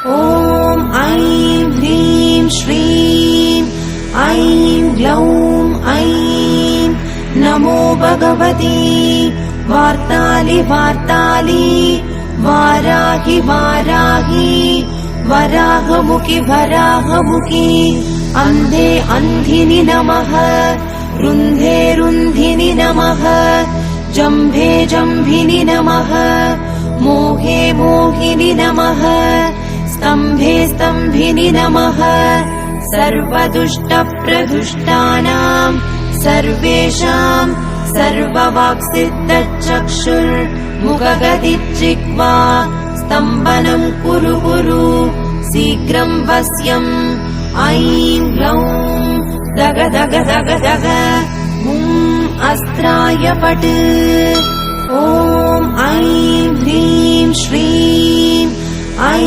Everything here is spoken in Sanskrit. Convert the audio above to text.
ॐ ऐं ह्रीं श्रीं ऐं ग्लौं ऐं नमो भगवती वार्ताली वार्ताली वाराहि वाराहि वराहमुखि वराहमुखि अन्धे अन्धिनि नमः रुन्धे रुन्धिनि नमः जम्भे जम्भिनि नमः मोहे मोहिनि नमः स्तम्भे स्तम्भिनि नमः सर्वदुष्टप्रदुष्टानां सर्वेषां सर्ववाक्सिद्धचक्षुर्मुखगतिर्जिह्वा स्तम्भनं कुरु कुरु शीघ्रं वश्यम् ऐं ग्लौं दग दग दग दग अस्त्राय पट् ॐ ऐं ह्रीं श्रीं ऐं